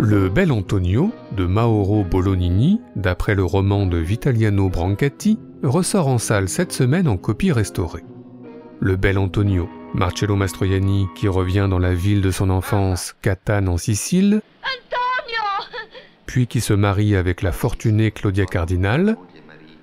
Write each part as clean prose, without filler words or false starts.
Le Bel Antonio de Mauro Bolognini, d'après le roman de Vitaliano Brancati, ressort en salle cette semaine en copie restaurée. Le Bel Antonio, Marcello Mastroianni qui revient dans la ville de son enfance, Catane en Sicile, puis qui se marie avec la fortunée Claudia Cardinal,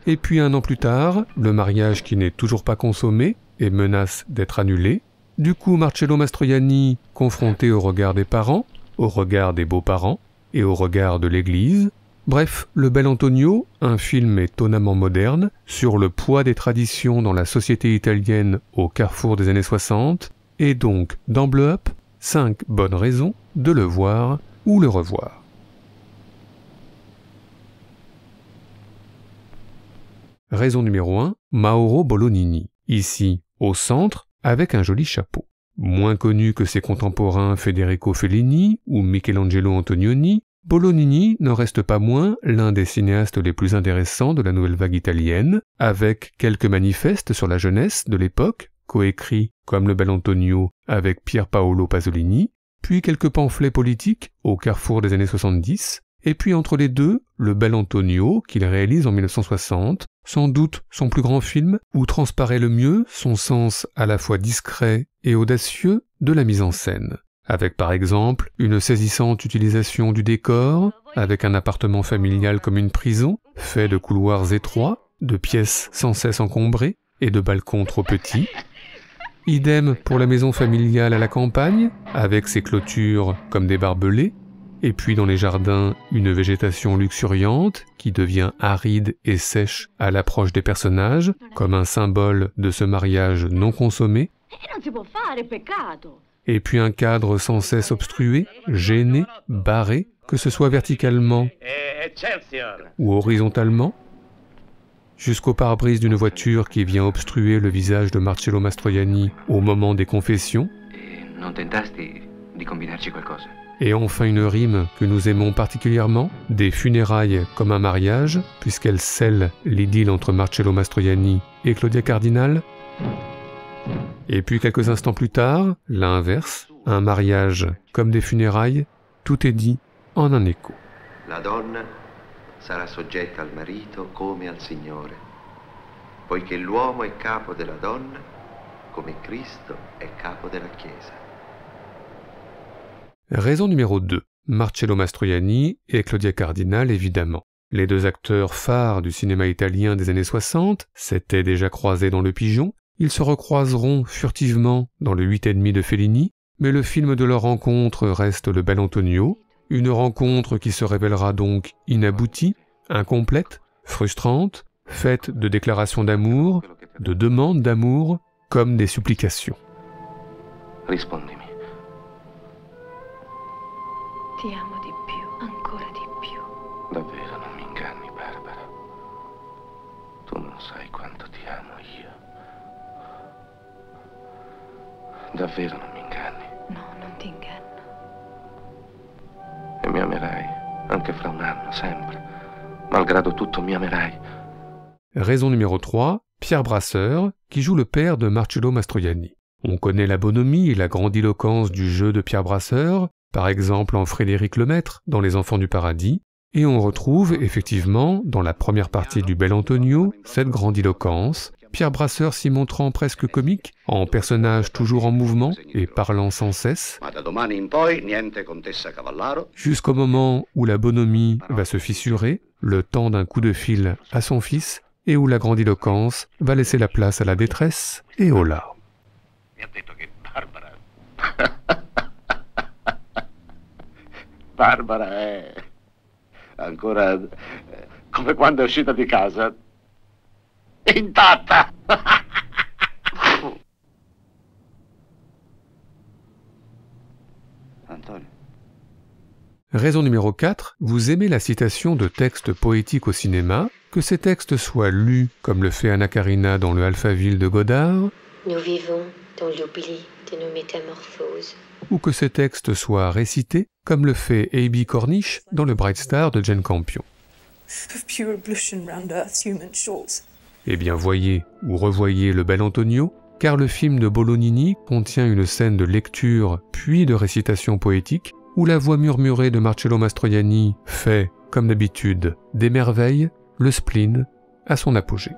et puis un an plus tard, le mariage qui n'est toujours pas consommé et menace d'être annulé. Du coup, Marcello Mastroianni, confronté au regard des parents, au regard des beaux-parents et au regard de l'Église. Bref, Le Bel Antonio, un film étonnamment moderne, sur le poids des traditions dans la société italienne au carrefour des années 60, et donc, d'emblée-up, 5 bonnes raisons de le voir ou le revoir. Raison numéro 1, Mauro Bolognini, ici, au centre, avec un joli chapeau. Moins connu que ses contemporains Federico Fellini ou Michelangelo Antonioni, Bolognini n'en reste pas moins l'un des cinéastes les plus intéressants de la nouvelle vague italienne, avec quelques manifestes sur la jeunesse de l'époque, coécrits comme Le Bel Antonio avec Pier Paolo Pasolini, puis quelques pamphlets politiques au carrefour des années 70, et puis entre les deux, Le Bel Antonio qu'il réalise en 1960, sans doute son plus grand film, où transparaît le mieux son sens à la fois discret et audacieux de la mise en scène, avec par exemple une saisissante utilisation du décor, avec un appartement familial comme une prison, fait de couloirs étroits, de pièces sans cesse encombrées et de balcons trop petits. Idem pour la maison familiale à la campagne, avec ses clôtures comme des barbelés, et puis dans les jardins, une végétation luxuriante qui devient aride et sèche à l'approche des personnages, comme un symbole de ce mariage non consommé. Et puis un cadre sans cesse obstrué, gêné, barré, que ce soit verticalement ou horizontalement, jusqu'au pare-brise d'une voiture qui vient obstruer le visage de Marcello Mastroianni au moment des confessions. Et enfin une rime que nous aimons particulièrement, des funérailles comme un mariage, puisqu'elle scelle l'idylle entre Marcello Mastroianni et Claudia Cardinal. Et puis quelques instants plus tard, l'inverse, un mariage comme des funérailles, tout est dit en un écho. La donna sarà soggetta al marito come al Signore, poiché l'uomo è capo della donna, come Cristo è capo della Chiesa. Raison numéro 2, Marcello Mastroianni et Claudia Cardinal évidemment. Les deux acteurs phares du cinéma italien des années 60 s'étaient déjà croisés dans Le Pigeon, ils se recroiseront furtivement dans Le 8,5 de Fellini, mais le film de leur rencontre reste Le Bel Antonio, une rencontre qui se révélera donc inaboutie, incomplète, frustrante, faite de déclarations d'amour, de demandes d'amour, comme des supplications. Rispondimi. Ti amo di più, ancora di più. Davvero non mi inganni, Barbara. Tu non sai quanto ti amo io. Davvero non mi inganni. No, non ti inganno. E mi amerai, anche fra un anno, sempre. Malgrado tutto mi amerai. Raison numéro 3, Pierre Brasseur, qui joue le père de Marcello Mastroianni. On connaît la bonhomie et la grandiloquence du jeu de Pierre Brasseur, par exemple en Frédéric Lemaître dans Les Enfants du Paradis, et on retrouve effectivement dans la première partie du Bel Antonio cette grandiloquence, Pierre Brasseur s'y montrant presque comique, en personnage toujours en mouvement et parlant sans cesse, jusqu'au moment où la bonhomie va se fissurer, le temps d'un coup de fil à son fils, et où la grandiloquence va laisser la place à la détresse et aux larmes. Barbara è ancora come quando è uscita di casa, intatta. Antonio. Raison numéro 4, vous aimez la citation de textes poétiques au cinéma, que ces textes soient lus comme le fait Anna Karina dans le Alphaville de Godard, Nous vivons dans l'oubli de nos métamorphoses. ou que ces textes soient récités comme le fait A.B. Cornish dans le Bright Star de Jane Campion. Eh bien voyez ou revoyez Le Bel Antonio, car le film de Bolognini contient une scène de lecture puis de récitation poétique où la voix murmurée de Marcello Mastroianni fait, comme d'habitude, des merveilles, le spleen à son apogée.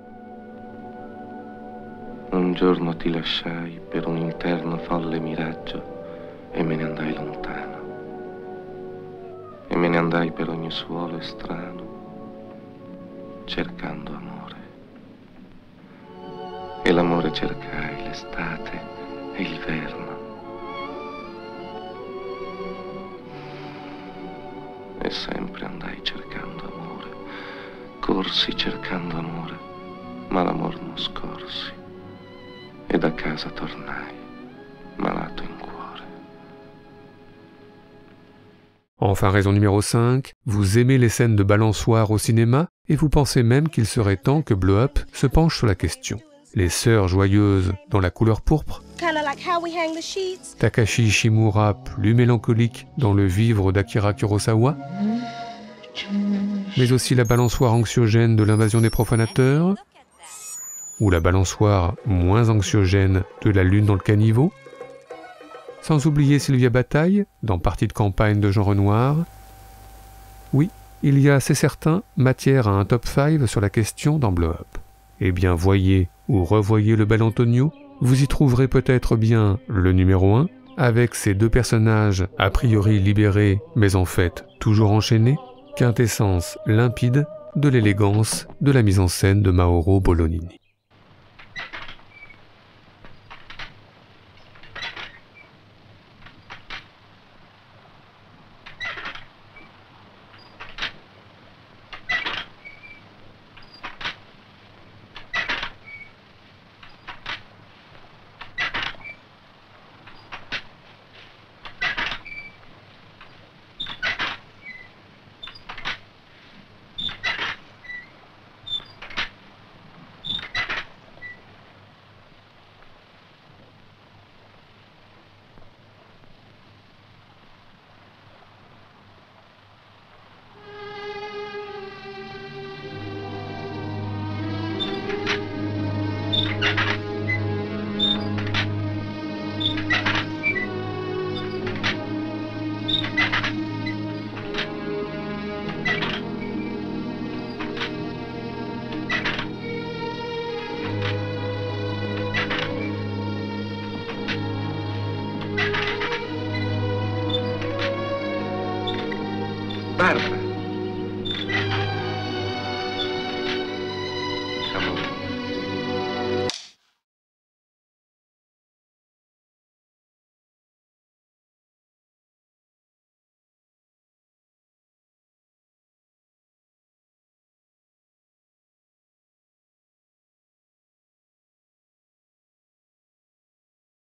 Un giorno ti lasciai per un interno folle miraggio e me ne andai lontano. E me ne andai per ogni suolo strano, cercando amore. E l'amore cercai l'estate e il verno. E sempre andai cercando amore, corsi cercando amore, ma l'amor non scorsi. Et da casa tornai, malato in cuore. Enfin, raison numéro 5, vous aimez les scènes de balançoire au cinéma et vous pensez même qu'il serait temps que Blow Up se penche sur la question. Les sœurs joyeuses dans la couleur pourpre, Takashi Ishimura plus mélancolique dans le vivre d'Akira Kurosawa, mais aussi la balançoire anxiogène de l'Invasion des profanateurs, ou la balançoire moins anxiogène de La Lune dans le caniveau, sans oublier Sylvia Bataille dans Partie de campagne de Jean Renoir. Oui, il y a, c'est certain, matière à un top 5 sur la question dans Blow Up. Eh bien, voyez ou revoyez le bel Antonio, vous y trouverez peut-être bien le numéro 1, avec ses deux personnages a priori libérés, mais en fait toujours enchaînés, quintessence limpide de l'élégance de la mise en scène de Mauro Bolognini. Barbara,